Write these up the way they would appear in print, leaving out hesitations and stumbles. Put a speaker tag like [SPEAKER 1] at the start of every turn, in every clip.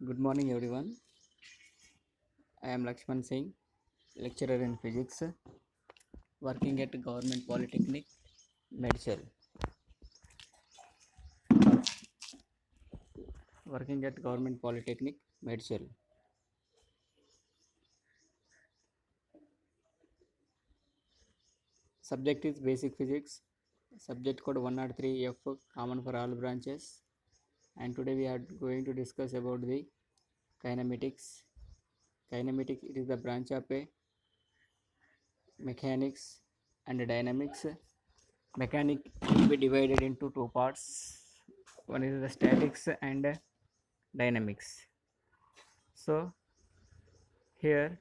[SPEAKER 1] Good morning, everyone. I am Lakshman Singh, lecturer in physics, working at Government Polytechnic, Medcell. Working at Government Polytechnic, Medcell. Subject is basic physics. Subject code 103F, common for all branches. And today we are going to discuss about the kinematics. Kinematics it is the branch of a mechanics and dynamics. Mechanic will be divided into two parts. One is the statics and dynamics. So here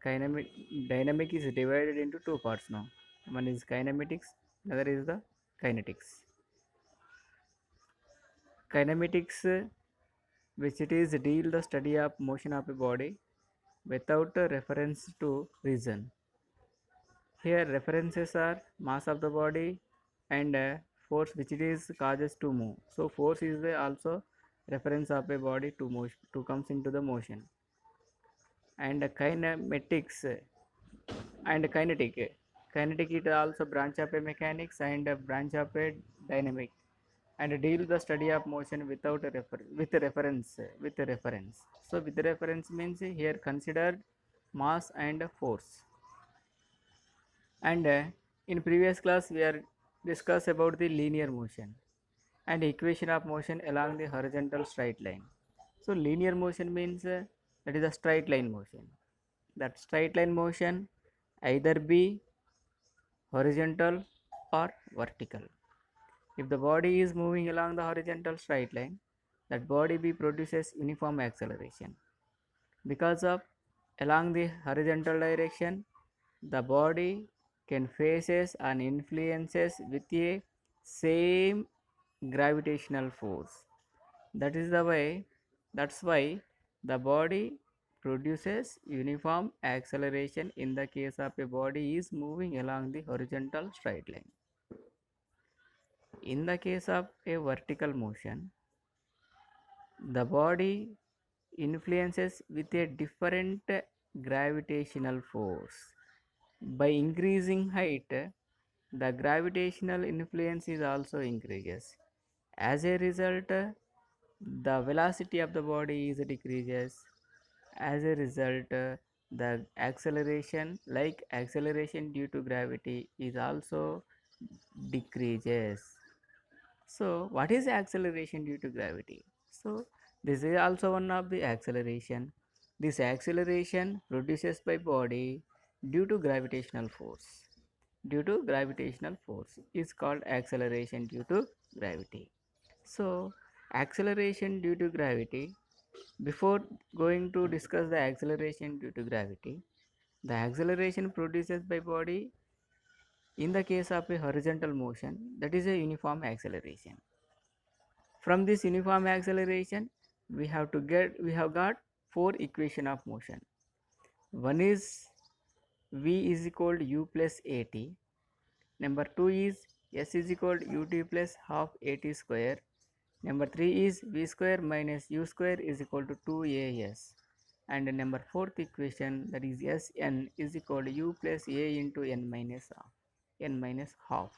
[SPEAKER 1] dynamic is divided into two parts now. One is kinematics, another is the kinetics. Kinematics, which it is deal the study of motion of a body without a reference to reason. Here references are mass of the body and force which it is causes to move. So force is the also reference of a body to motion to comes into the motion. And kinematics and kinetic it also branch of a mechanics and a branch of a dynamic and deal the study of motion without a reference. So with reference means here considered mass and force. And in previous class we are discuss about the linear motion and equation of motion along the horizontal straight line. So linear motion means that is a straight line motion. That straight line motion either be horizontal or vertical. If the body is moving along the horizontal straight line, that body B produces uniform acceleration. Because of along the horizontal direction, the body can faces and influences with a same gravitational force. That is the way, that's why the body produces uniform acceleration in the case of a body is moving along the horizontal straight line. In the case of a vertical motion, the body influences with a different gravitational force. By increasing height, the gravitational influence is also increases. As a result, the velocity of the body is decreases. As a result, the acceleration due to gravity is also decreases. So what is acceleration due to gravity? So this is also one of the acceleration. This acceleration produces by body due to gravitational force. Due to gravitational force is called acceleration due to gravity. So acceleration due to gravity, before going to discuss the acceleration due to gravity, the acceleration produces by body in the case of a horizontal motion, that is a uniform acceleration. From this uniform acceleration, we have got four equation of motion. One is v is equal to u plus at. Number two is s is equal to ut plus half at square. Number three is v square minus u square is equal to 2as. And number fourth equation, that is Sn is equal to u plus a into n minus half.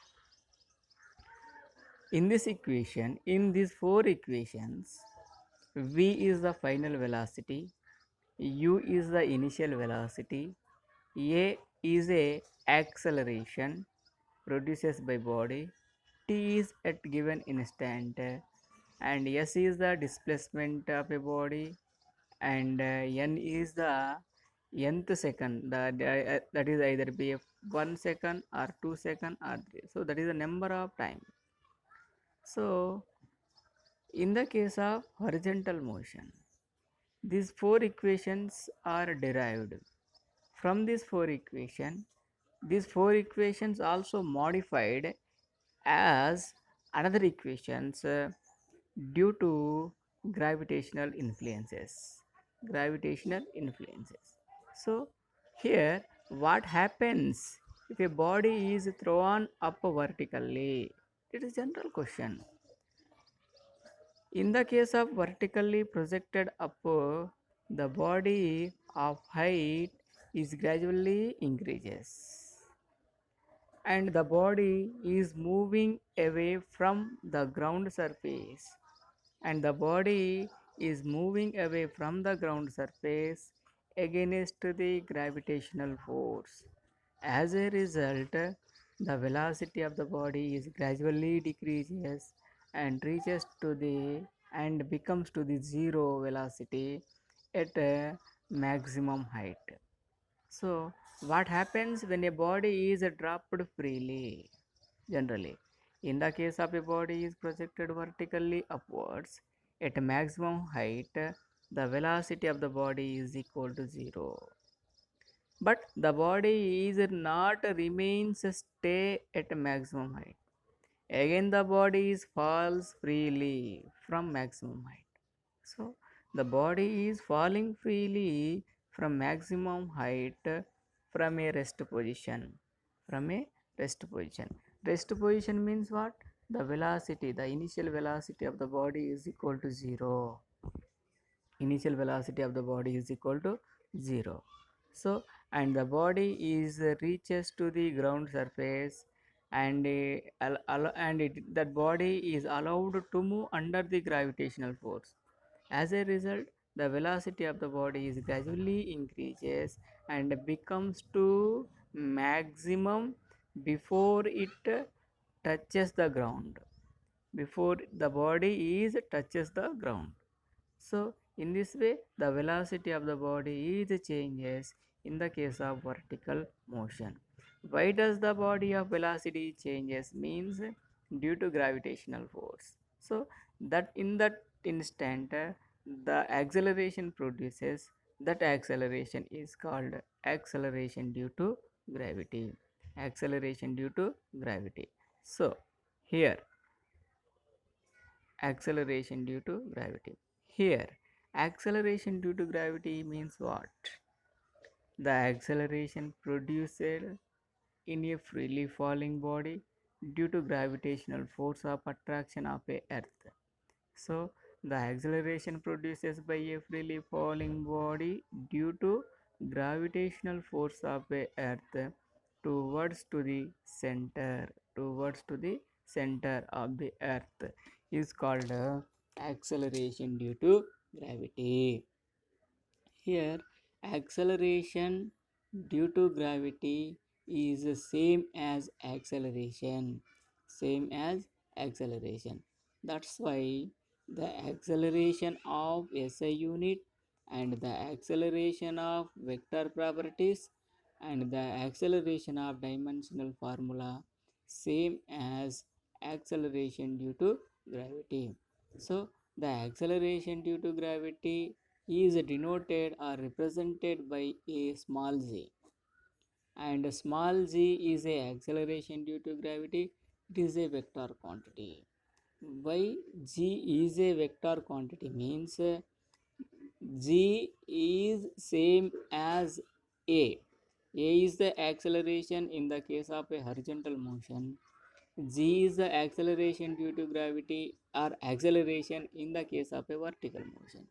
[SPEAKER 1] In this equation, in these four equations, v is the final velocity, u is the initial velocity, a is a acceleration produces by body, t is at given instant, and s is the displacement of a body, and n is the nth second, that is either be 1 second or 2 second or 3. So that is the number of time. So in the case of horizontal motion, these four equations are derived. From these four equations also modified as another equations due to gravitational influences. Gravitational influences. So here what happens if a body is thrown up vertically? It is a general question. In the case of vertically projected upward, the body of height is gradually increases and the body is moving away from the ground surface and the body is moving away from the ground surface against the gravitational force. As a result, the velocity of the body is gradually decreases and reaches to the and becomes to the zero velocity at a maximum height. So, what happens when a body is dropped freely? Generally, in the case of a body is projected vertically upwards at a maximum height, the velocity of the body is equal to zero. But the body is not remains stay at maximum height. Again, the body is falls freely from maximum height. So, the body is falling freely from maximum height from a rest position. From a rest position. Rest position means what? The velocity, the initial velocity of the body is equal to zero. Initial velocity of the body is equal to 0. So and the body is reaches to the ground surface and that body is allowed to move under the gravitational force. As a result, the velocity of the body is gradually increases and becomes to maximum before it touches the ground, before the body is touches the ground. So, in this way, the velocity of the body is changes in the case of vertical motion. Why does the body of velocity changes? Means due to gravitational force. So, that in that instant, the acceleration produces, that acceleration is called acceleration due to gravity. Acceleration due to gravity. So, here acceleration due to gravity. Here, acceleration due to gravity means what? The acceleration produced in a freely falling body due to gravitational force of attraction of a earth. So, the acceleration produces by a freely falling body due to gravitational force of a earth towards to the center, towards to the center of the earth is called acceleration due to gravity. Here, acceleration due to gravity is the same as acceleration, same as acceleration. That's why the acceleration of SI unit and the acceleration of vector properties and the acceleration of dimensional formula same as acceleration due to gravity. So, the acceleration due to gravity is denoted or represented by a small z, and small z is a acceleration due to gravity. It is a vector quantity. Why g is a vector quantity means g is same as a is the acceleration in the case of a horizontal motion. G is the acceleration due to gravity or acceleration in the case of a vertical motion.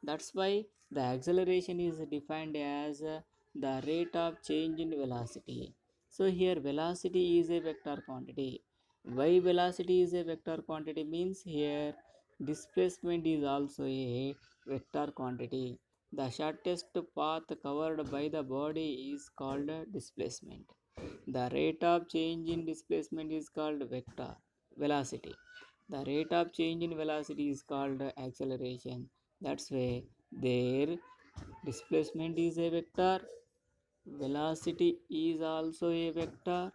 [SPEAKER 1] That's why the acceleration is defined as the rate of change in velocity. So here velocity is a vector quantity. Why velocity is a vector quantity means here displacement is also a vector quantity. The shortest path covered by the body is called displacement. The rate of change in displacement is called vector velocity. The rate of change in velocity is called acceleration. That's why their displacement is a vector, velocity is also a vector,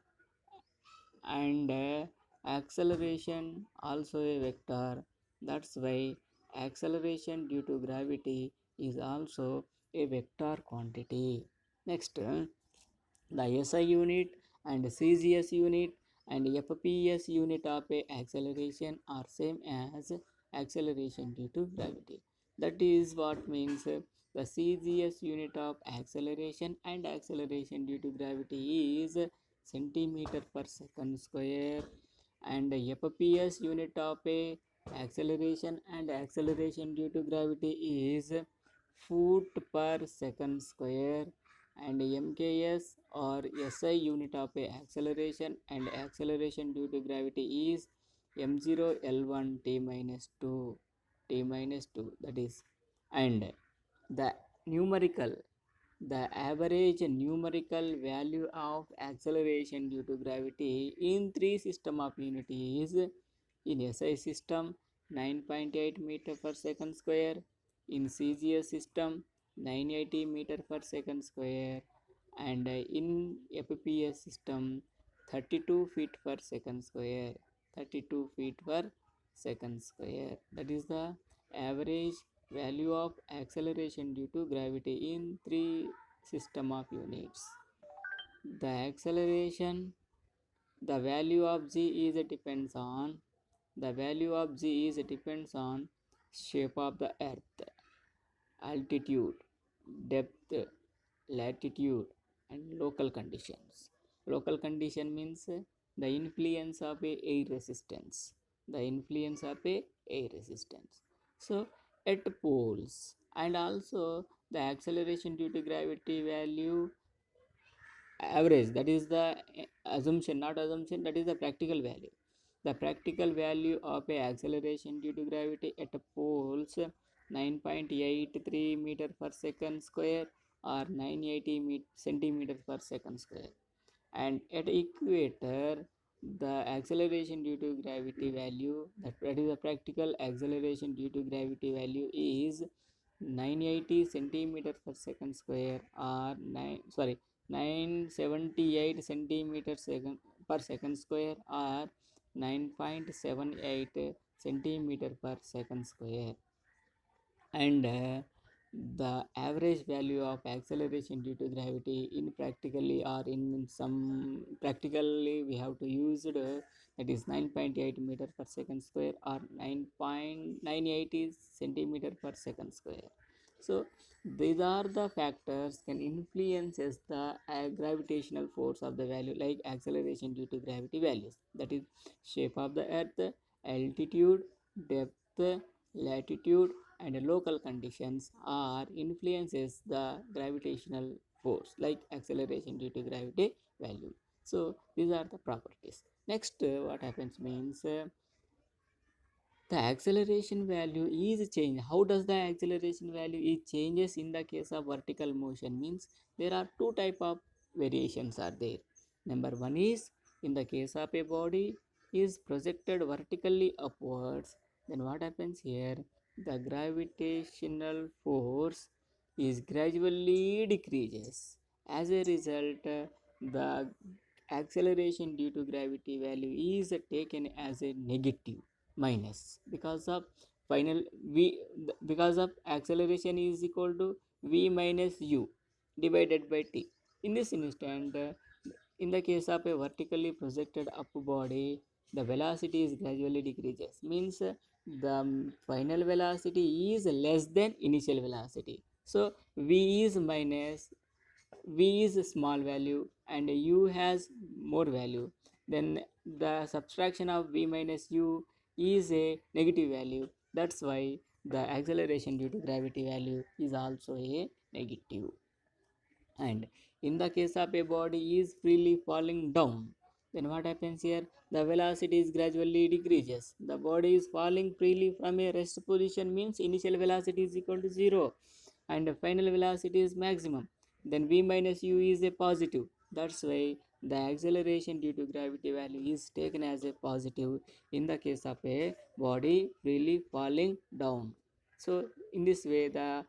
[SPEAKER 1] and acceleration also a vector. That's why acceleration due to gravity is also a vector quantity. Next, the SI unit and CGS unit and FPS unit of a acceleration are same as acceleration due to gravity. That is what means the CGS unit of acceleration and acceleration due to gravity is centimeter per second square, and FPS unit of a Acceleration and acceleration due to gravity is foot per second square, and mks or SI unit of a acceleration, and acceleration due to gravity is m0 l1 t minus 2 t minus 2, that is. And the numerical, the average numerical value of acceleration due to gravity in three system of unit is: in SI system 9.8 meter per second square, in CGS system 980 meter per second square, and in FPS system 32 feet per second square, 32 feet per second square. That is the average value of acceleration due to gravity in three system of units. The acceleration, the value of g is depends on, the value of g is depends on shape of the earth, altitude, depth, latitude, and local conditions. Local condition means the influence of a air resistance, the influence of a air resistance. So at poles, and also the acceleration due to gravity value average, that is the assumption, not assumption, that is the practical value. The practical value of a acceleration due to gravity at poles 9.83 meter per second square or 980 centimeters per second square, and at equator the acceleration due to gravity value, that is the practical acceleration due to gravity value is 980 centimeters per second square or 978 centimeters second per second square or 9.78 centimeter per second square. And the average value of acceleration due to gravity in practically, or in some practically we have to use it, that is 9.8 meter per second square or 9.980 centimeter per second square. So these are the factors can influences the gravitational force of the value, like acceleration due to gravity values, that is shape of the earth, altitude, depth, latitude, and local conditions are influences the gravitational force, like acceleration due to gravity value. So these are the properties. Next, what happens means the acceleration value is change. How does the acceleration value is changes in the case of vertical motion? Means there are two type of variations are there. Number one is, in the case of a body is projected vertically upwards, then what happens here? The gravitational force is gradually decreases. As a result, the acceleration due to gravity value is taken as a negative, minus, because of final v, because of acceleration is equal to v minus u divided by t. In this instant, in the case of a vertically projected up body, the velocity is gradually decreases, means the final velocity is less than initial velocity. So v is minus, v is a small value and u has more value, then the subtraction of v minus u is a negative value. That's why the acceleration due to gravity value is also a negative. And in the case of a body is freely falling down, then what happens here? The velocity is gradually decreases. The body is falling freely from a rest position, means initial velocity is equal to 0 and the final velocity is maximum, then v minus u is a positive. That's why the acceleration due to gravity value is taken as a positive in the case of a body freely falling down. So in this way the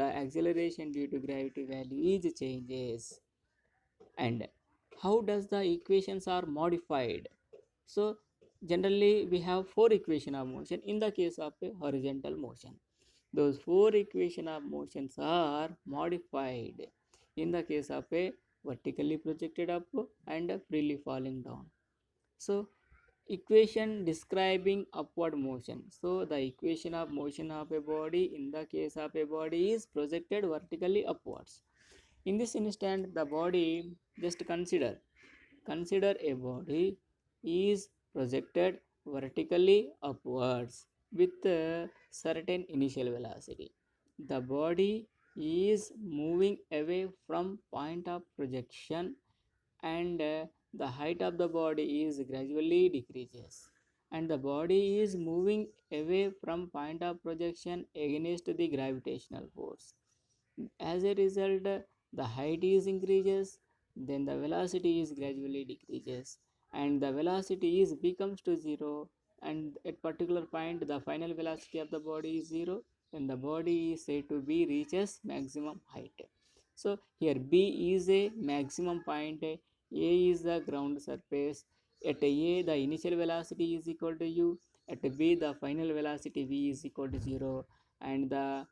[SPEAKER 1] acceleration due to gravity value is changes. And how does the equations are modified? So generally we have four equation of motion in the case of a horizontal motion. Those four equation of motions are modified in the case of a vertically projected up and freely falling down. So equation describing upward motion. So the equation of motion of a body in the case of a body is projected vertically upwards. In this instant, the body, just consider a body is projected vertically upwards with a certain initial velocity. The body is moving away from point of projection, and the height of the body is gradually decreases, and the body is moving away from point of projection against the gravitational force. As a result, the height is increases, then the velocity is gradually decreases, and the velocity is becomes to zero, and at particular point the final velocity of the body is zero, then the body is said to be reaches maximum height. So here B is a maximum point, A is the ground surface. At A the initial velocity is equal to u, at B the final velocity v is equal to 0, and the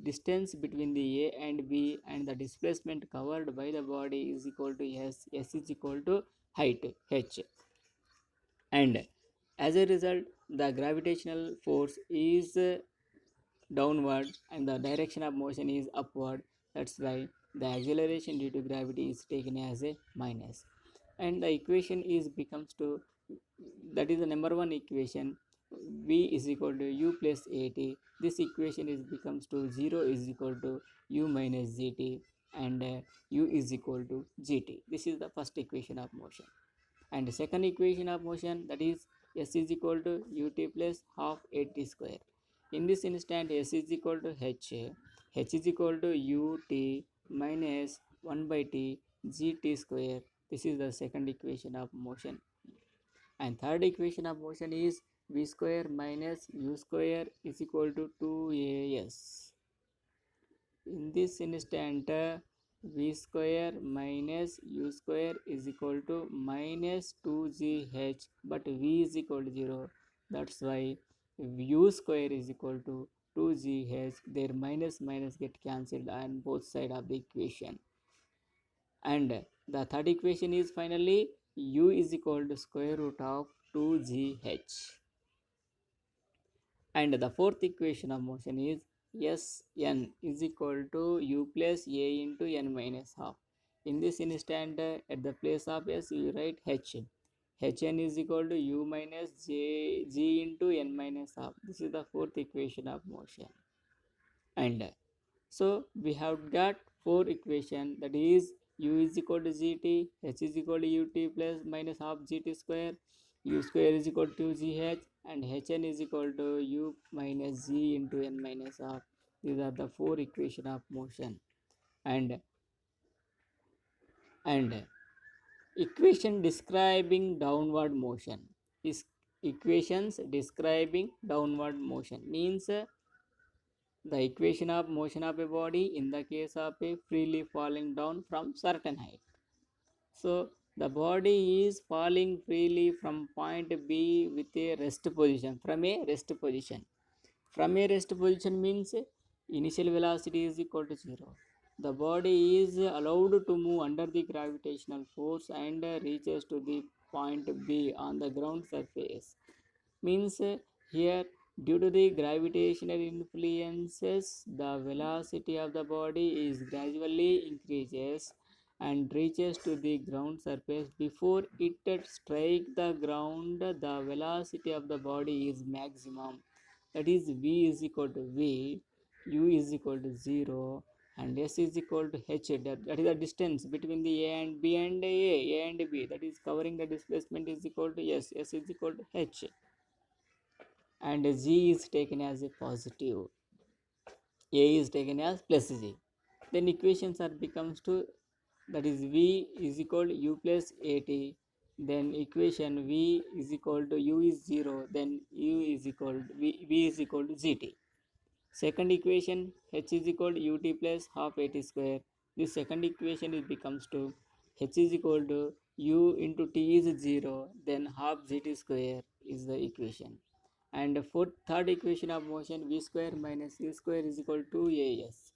[SPEAKER 1] distance between the A and B and the displacement covered by the body is equal to s. S is equal to height h, and as a result the gravitational force is downward and the direction of motion is upward. That's why the acceleration due to gravity is taken as a minus, and the equation is becomes to, that is the number one equation, v is equal to u plus at. This equation is becomes to 0 is equal to u minus gt, and u is equal to gt. This is the first equation of motion. And the second equation of motion, that is s is equal to ut plus half at square. In this instant s is equal to h is equal to ut minus 1 by t gt square. This is the second equation of motion. And third equation of motion is v square minus u square is equal to 2as. In this instant v square minus u square is equal to minus 2gh, but v is equal to 0. That's why u square is equal to 2gh. Their minus minus get cancelled on both sides of the equation. And the third equation is finally u is equal to square root of 2gh. And the fourth equation of motion is Sn is equal to u plus a into n minus half. In this instant, at the place of s, you write h. Hn is equal to u minus g into n minus half. This is the fourth equation of motion. And so we have got four equation, that is u is equal to gt, h is equal to ut plus minus half gt square, u square is equal to gh, and hn is equal to u minus g into n minus half. These are the four equation of motion. And and equation describing downward motion is equations describing downward motion means the equation of motion of a body in the case of a freely falling down from certain height. So the body is falling freely from point B with a rest position, from a rest position. From a rest position means initial velocity is equal to 0. The body is allowed to move under the gravitational force and reaches to the point B on the ground surface. Means here, due to the gravitational influences, the velocity of the body is gradually increases and reaches to the ground surface. Before it strike the ground, the velocity of the body is maximum, that is v is equal to v, u is equal to 0, and s is equal to h. That is the distance between the a and b, and a and b, that is covering the displacement, is equal to s. S is equal to h, and g is taken as a positive, a is taken as plus g. Then equations are becomes to, that is v is equal to u plus at. Then equation v is equal to u is 0, then u is equal to v is equal to gt. Second equation, h is equal to ut plus half at square. This second equation is becomes to h is equal to u into t is 0, then half gt square is the equation. And third equation of motion, v square minus u square is equal to as.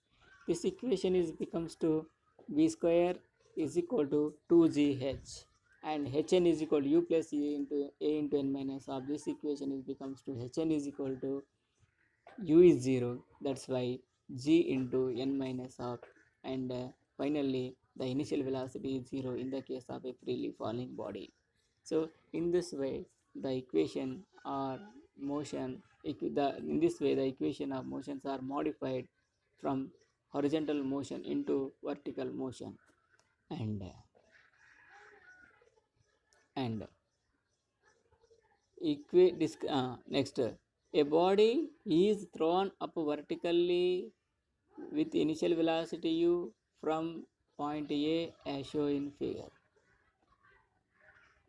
[SPEAKER 1] This equation is becomes to v square is equal to 2gh, and hn is equal to u plus a into n minus half. This equation is becomes to hn is equal to u is 0, that's why g into n minus half, and finally the initial velocity is 0 in the case of a freely falling body. So in this way the equation or motion in this way the equation of motions are modified from horizontal motion into vertical motion. And and next, a body is thrown up vertically with initial velocity u from point A as shown in figure.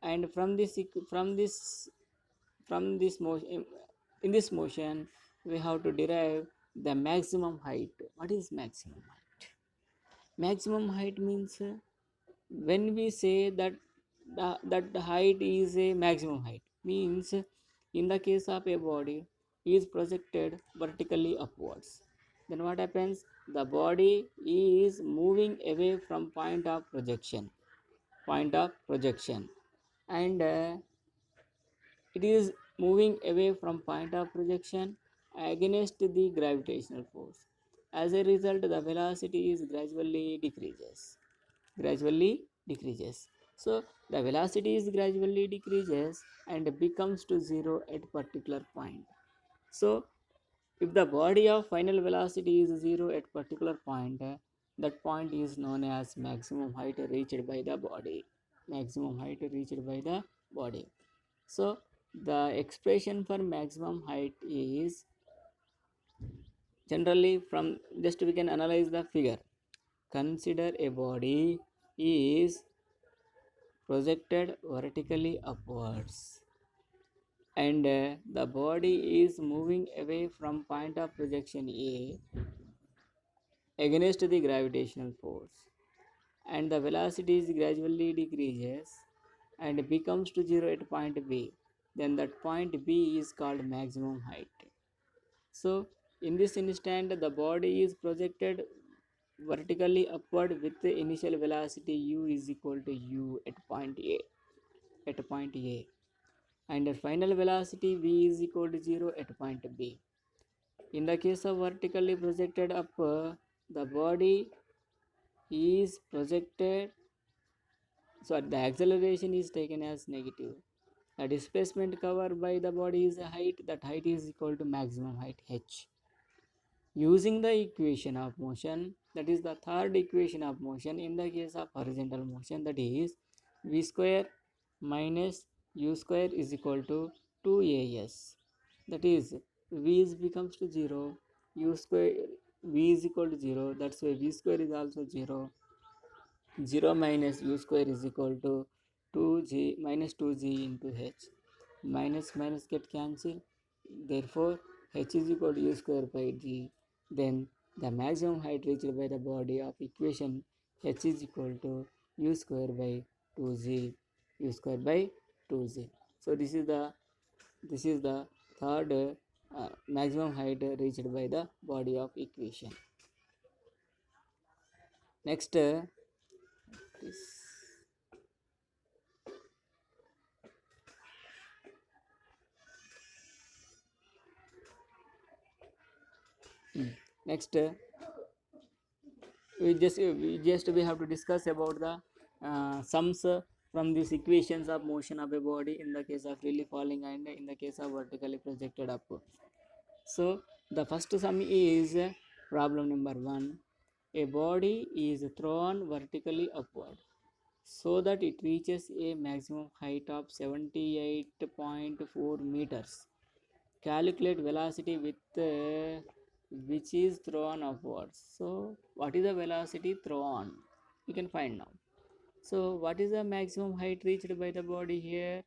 [SPEAKER 1] And from this motion, in this motion we have to derive the maximum height. What is maximum height? Maximum height means when we say that the height is a maximum height means in the case of a body is projected vertically upwards, then what happens, the body is moving away from point of projection, and it is moving away from point of projection against the gravitational force. As a result, the velocity is gradually decreases. So the velocity is gradually decreases and becomes to zero at particular point. So if the body of final velocity is zero at particular point, that point is known as maximum height reached by the body. Maximum height reached by the body. So the expression for maximum height is generally from, just we can analyze the figure. Consider a body is projected vertically upwards, and the body is moving away from point of projection A against the gravitational force, and the velocity is gradually decreases and becomes to zero at point B, then that point B is called maximum height. So in this instant the body is projected vertically upward with the initial velocity u is equal to u at point A, and the final velocity v is equal to 0 at point B. In the case of vertically projected up, the body is projected, so the acceleration is taken as negative. The displacement covered by the body is a height, that height is equal to maximum height h. Using the equation of motion, that is the third equation of motion in the case of horizontal motion, that is v square minus u square is equal to 2as. That is v is becomes to 0, u square v is equal to 0, that's why v square is also 0. 0 minus u square is equal to 2g minus 2g into h. Minus get cancelled, therefore h is equal to u square by g. Then the maximum height reached by the body of equation h is equal to u square by 2z, u square by 2z. So this is the third maximum height reached by the body of equation. Next, this next we have to discuss about the sums from these equations of motion of a body in the case of really falling and in the case of vertically projected up. So the first sum is problem number 1. A body is thrown vertically upward so that it reaches a maximum height of 78.4 meters. Calculate velocity with which is thrown upwards. So what is the velocity thrown? You can find now. So what is the maximum height reached by the body here?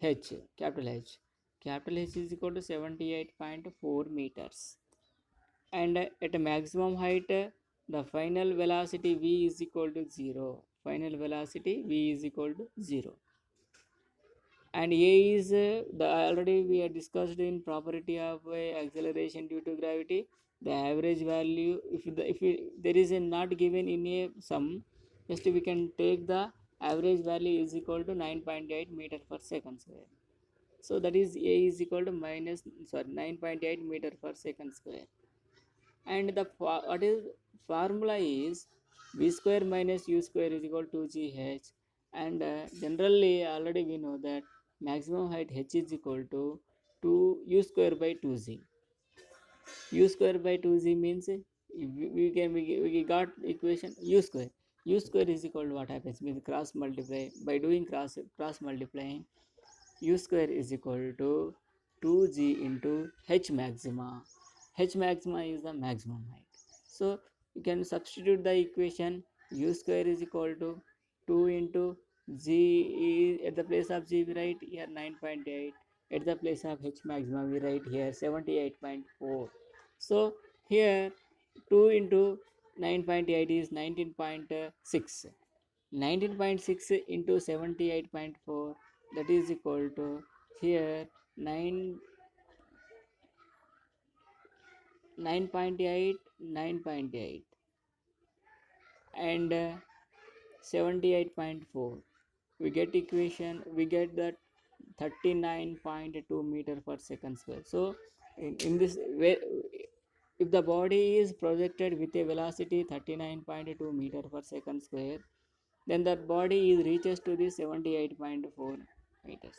[SPEAKER 1] H, capital H. Capital H is equal to 78.4 meters. And at a maximum height, the final velocity v is equal to 0. Final velocity v is equal to 0. And a is the already we had discussed in property of acceleration due to gravity, the average value, there is a not given in a sum, just we can take the average value is equal to 9.8 meter per second square. So that is a is equal to 9.8 meter per second square. And the what is formula is v square minus u square is equal to gh. And generally already we know that maximum height h is equal to 2 u square by 2z. U square by 2z means we got equation u square. U square is equal to what happens means cross multiply. By doing cross multiplying, u square is equal to 2g into h maxima. H maxima is the maximum height. So you can substitute the equation. U square is equal to 2 into g is at the place of g we write here 9.8. At the place of h maxima we write here 78.4. So here 2 into 9.8 is 19.6. 19.6 into 78.4, that is equal to here 9.8 9.8 and 78.4. We get equation, we get that 39.2 meter per second square. So in this way, if the body is projected with a velocity 39.2 meter per second square, then that body is reaches to the 78.4 meters.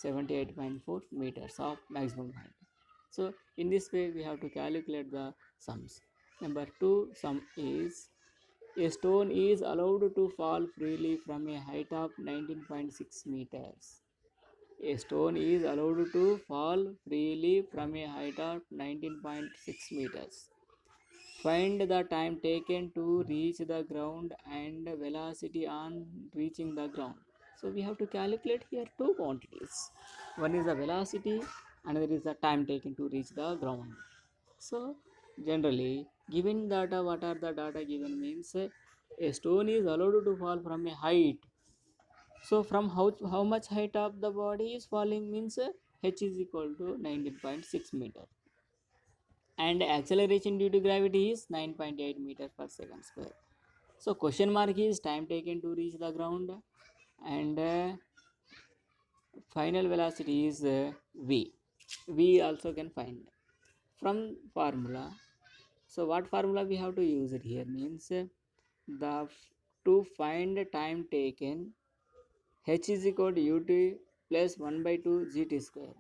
[SPEAKER 1] 78.4 meters of maximum height. So in this way we have to calculate the sums. Number 2 sum is a stone is allowed to fall freely from a height of 19.6 meters. A stone is allowed to fall freely from a height of 19.6 meters. Find the time taken to reach the ground and velocity on reaching the ground. So we have to calculate here two quantities. One is the velocity, another is the time taken to reach the ground. So generally, given data, what are the data given means a stone is allowed to fall from a height. So from how much height of the body is falling means h is equal to 19.6 meter, and acceleration due to gravity is 9.8 meter per second square. So question mark is time taken to reach the ground, and final velocity is v. V also can find from formula. So what formula we have to use it here means the to find time taken, h is equal to ut plus 1 by 2 gt square.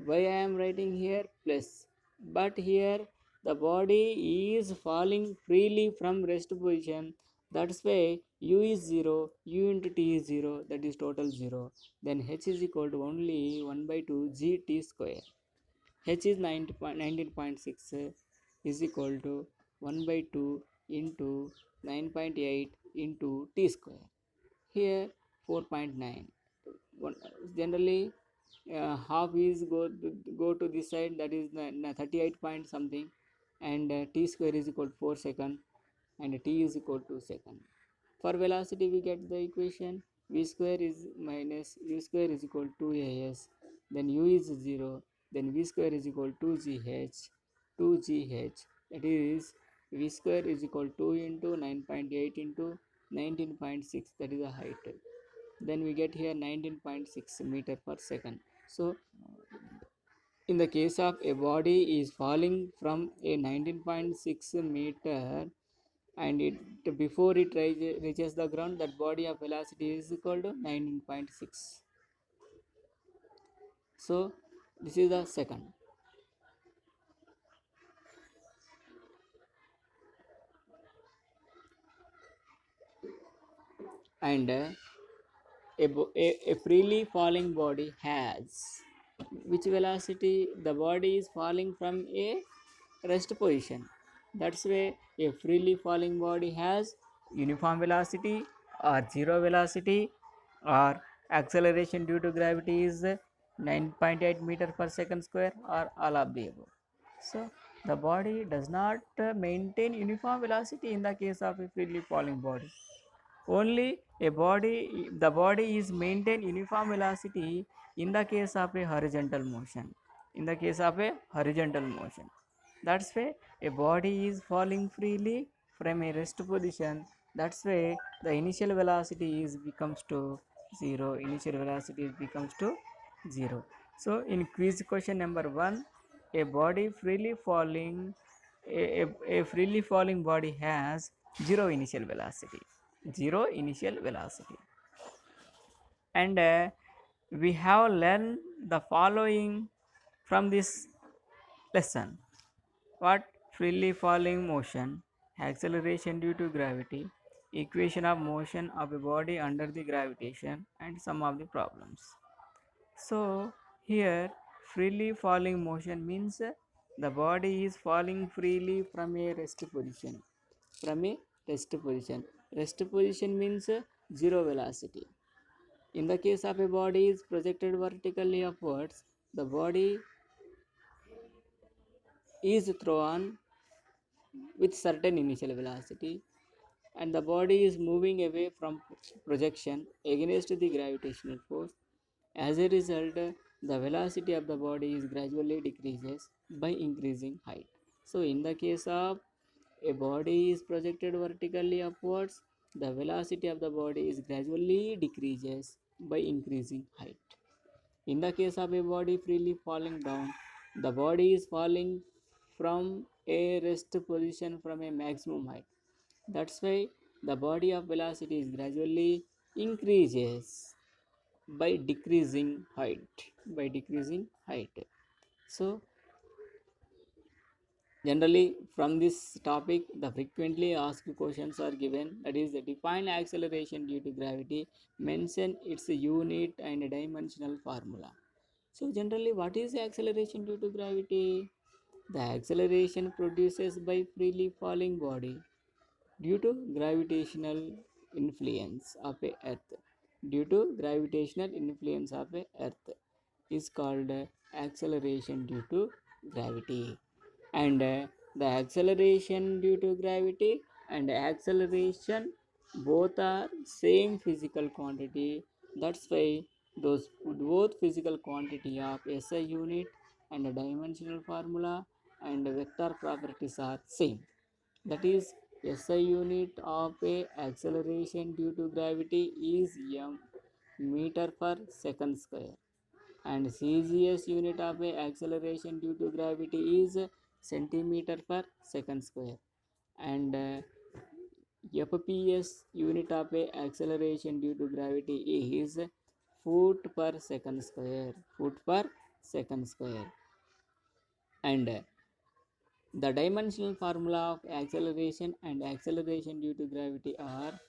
[SPEAKER 1] Why I am writing here plus, but here the body is falling freely from rest position. That's why u is 0, u into t is 0, that is total 0. Then h is equal to only 1 by 2 gt square. H is 19.6 is equal to 1 by 2 into 9.8 into t square. Here 4.9. Generally half is go to this side, that is 38 point something, and t square is equal to 4 second and t is equal to second. For velocity we get the equation v square is minus u square is equal to 2as, then u is 0, then v square is equal to 2gh, that is v square is equal to 2 into 9.8 into 19.6, that is the height. Then we get here 19.6 meter per second. So in the case of a body is falling from a 19.6 meter, and it before it reaches the ground, that body of velocity is equal to 19.6. So this is the second. And a freely falling body has which velocity? The body is falling from a rest position. That's why a freely falling body has uniform velocity or zero velocity, or acceleration due to gravity is 9.8 meter per second square, or all of the above. So the body does not maintain uniform velocity in the case of a freely falling body. Only the body is maintain uniform velocity in the case of a horizontal motion. In the case of a horizontal motion, that's why a body is falling freely from a rest position. That's why the initial velocity is becomes to 0. Initial velocity becomes to 0. So in quiz question number 1, a body freely falling a freely falling body has zero initial velocity. And we have learned the following from this lesson. What? Freely falling motion, acceleration due to gravity, equation of motion of a body under the gravitation, and some of the problems. So here freely falling motion means the body is falling freely from a rest position. From a rest position. Rest position means zero velocity. In the case of a body is projected vertically upwards, the body is thrown with certain initial velocity and the body is moving away from projection against the gravitational force. As a result, the velocity of the body is gradually decreases by increasing height. So in the case of a body is projected vertically upwards, the velocity of the body is gradually decreases by increasing height. In the case of a body freely falling down, the body is falling from a rest position from a maximum height. That's why the body of velocity is gradually increases by decreasing height. By decreasing height. So generally from this topic the frequently asked questions are given, that is the define acceleration due to gravity, mention its unit and dimensional formula. So generally what is the acceleration due to gravity? The acceleration produces by freely falling body due to gravitational influence of a earth. Due to gravitational influence of a earth is called acceleration due to gravity. And the acceleration due to gravity and acceleration both are same physical quantity. That's why those both physical quantity of SI unit and the dimensional formula and vector properties are same. That is, SI unit of a acceleration due to gravity is m meter per second square, and CGS unit of a acceleration due to gravity is centimeter per second square, and FPS unit of a acceleration due to gravity is foot per second square. Foot per second square. And the dimensional formula of acceleration and acceleration due to gravity are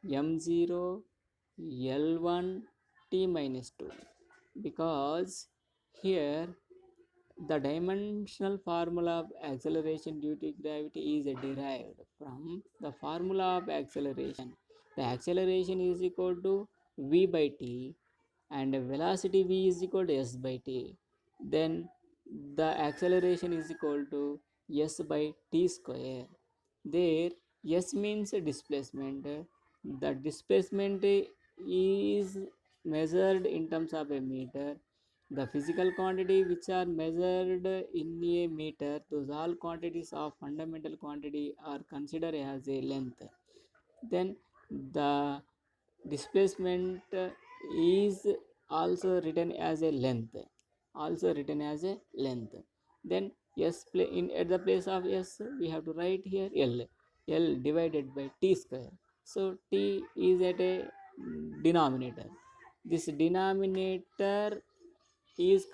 [SPEAKER 1] m0 l1 t minus 2, because here the dimensional formula of acceleration due to gravity is derived from the formula of acceleration. The acceleration is equal to v by t and velocity v is equal to s by t. Then the acceleration is equal to s by t square. There s means displacement. The displacement is measured in terms of a meter. The physical quantity which are measured in a meter, those all quantities of fundamental quantity are considered as a length. Then the displacement is also written as a length. Also written as a length. Then s in at the place of s we have to write here l divided by t square. So t is at a denominator. This denominator is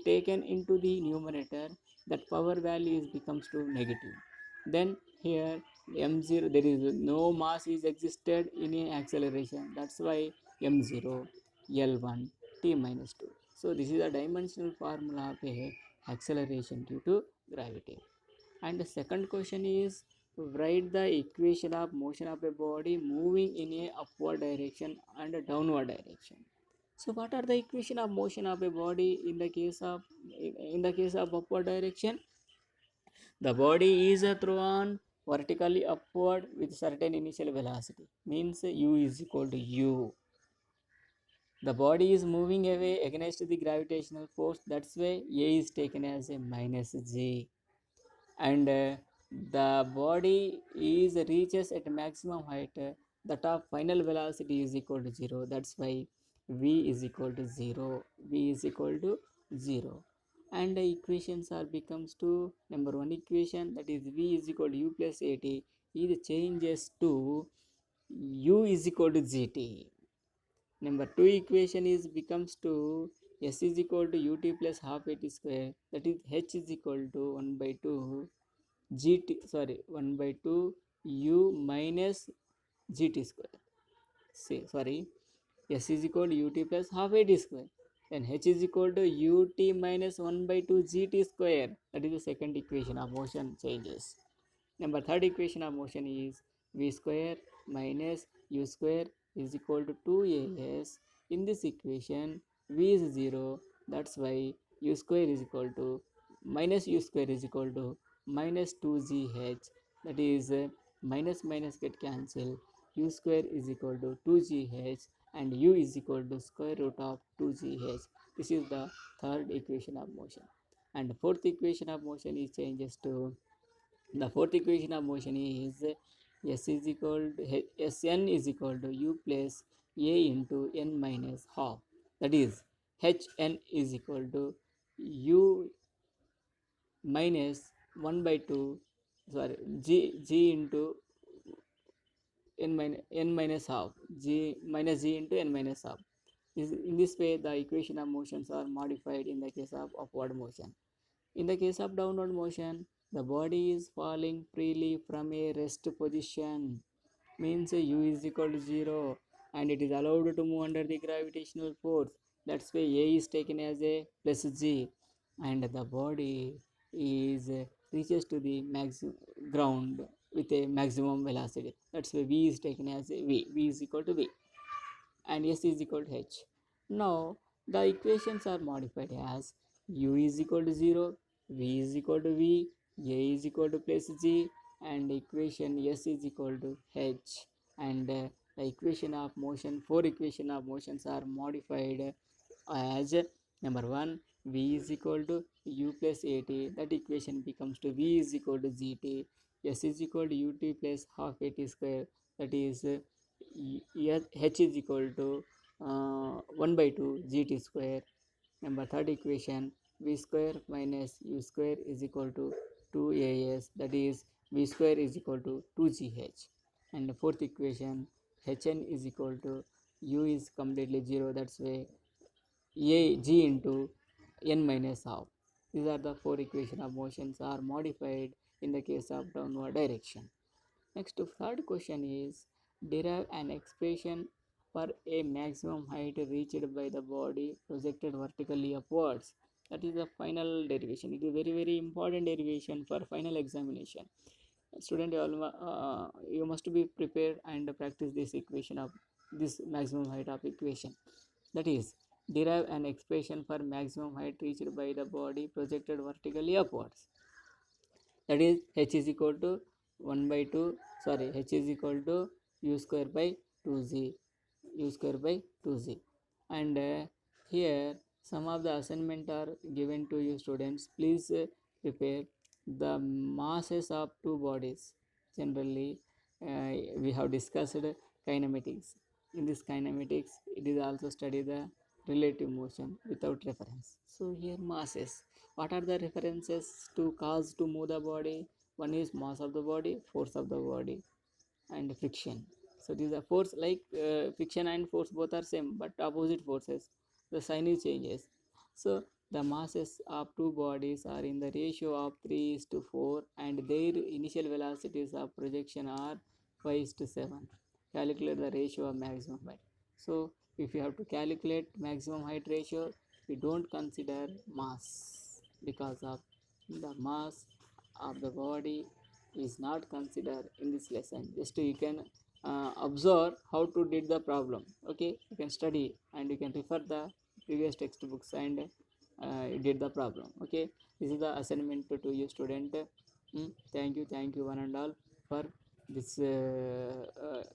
[SPEAKER 1] taken into the numerator, that power value is becomes to negative. Then here m0, there is no mass is existed in a acceleration, that's why m0 l1 t minus 2. So this is a dimensional formula of a acceleration due to gravity. And the second question is, write the equation of motion of a body moving in a upward direction and a downward direction. So what are the equation of motion of a body in the case of upward direction? The body is thrown vertically upward with certain initial velocity, means u is equal to u. The body is moving away against the gravitational force, that's why a is taken as a minus j. And the body is reaches at maximum height, the top final velocity is equal to 0, that's why v is equal to 0. V is equal to 0. And the equations are becomes to number one equation, that is v is equal to u plus at, it changes to u is equal to gt. Number 2 equation is becomes to s is equal to ut plus half at square, that is h is equal to 1 by 2 gt, sorry, 1 by 2 u minus gt square. See, sorry, s is equal to ut plus half at square, then h is equal to ut minus 1 by 2 gt square, that is the second equation of motion changes. Number third equation of motion is v square minus u square is equal to 2as. In this equation, v is 0. That's why u square is equal to minus u square is equal to minus 2gh. That is minus minus get cancelled. U square is equal to 2gh and u is equal to square root of 2gh. This is the third equation of motion. And the fourth equation of motion is changes to, the fourth equation of motion is s is equal to Sn is equal to u plus a into n minus half. That is Hn is equal to u minus 1 by 2, sorry, g into n minus half, g minus g into n minus half. In this way, the equation of motions are modified in the case of upward motion. In the case of downward motion, the body is falling freely from a rest position, means u is equal to 0 and it is allowed to move under the gravitational force. That's why a is taken as a plus g and the body is reaches to the ground with a maximum velocity. That's why v is taken as a v is equal to v and s is equal to h. Now the equations are modified as u is equal to 0, v is equal to v, a is equal to plus g, and equation s is equal to h. And the equation of motion, four equation of motions are modified as number 1 v is equal to u plus at, that equation becomes to v is equal to gt, s is equal to ut plus half at square, that is h is equal to 1 by 2 gt square. Number third equation, v square minus u square is equal to 2as, that is v square is equal to 2gh. And the fourth equation, hn is equal to u is completely 0, that's why a g into n minus half. These are the four equation of motions are modified in the case of downward direction. Next, third question is derive an expression for a maximum height reached by the body projected vertically upwards. That is the final derivation. It is very important derivation for final examination. Student, you must be prepared and practice this equation of this maximum height of equation. That is, derive an expression for maximum height reached by the body projected vertically upwards. That is h is equal to 1 by 2, sorry, h is equal to u square by 2z, u square by 2z. And here some of the assignment are given to you students. Please prepare the masses of two bodies. Generally we have discussed kinematics. In this kinematics it is also study the relative motion without reference. So here masses, what are the references to cause to move the body? One is mass of the body, force of the body, and friction. So these are force, like friction and force both are same but opposite forces. The sign is changes. So the masses of two bodies are in the ratio of 3:4 and their initial velocities of projection are 5:7. Calculate the ratio of maximum height. So if you have to calculate maximum height ratio, we don't consider mass because of the mass of the body is not considered in this lesson. Just you can observe how to did the problem. Okay, you can study and you can refer the previous textbooks and did the problem. Okay, this is the assignment to you student. Thank you one and all for this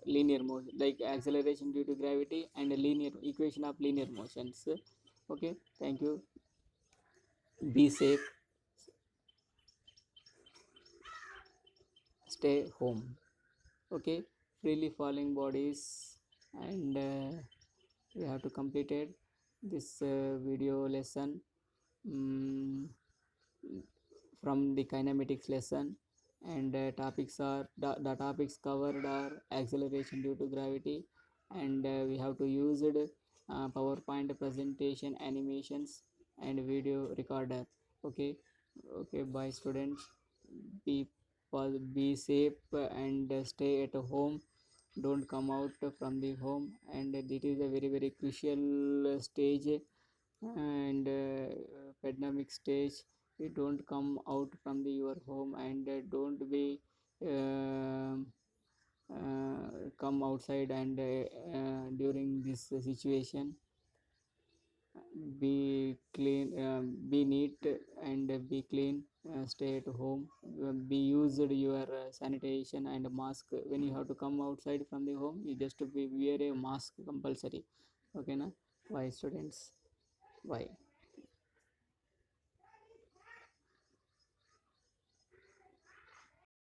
[SPEAKER 1] linear motion, like acceleration due to gravity and a linear equation of linear motions. Okay, thank you, be safe, stay home. Okay, freely falling bodies, and we have to completed this video lesson um, from the kinematics lesson. And topics are the topics covered are acceleration due to gravity and we have to use it PowerPoint presentation, animations, and video recorder. Okay, okay, bye students. Be be safe and stay at home. Don't come out from the home, and it is a very very crucial stage and pandemic stage. You don't come out from your home, and don't be um come outside, and during this situation be clean, be neat, and be clean, stay at home, be used your sanitation and mask. When you have to come outside from the home, you just be wear a mask compulsory. Okay na? Bye students, bye.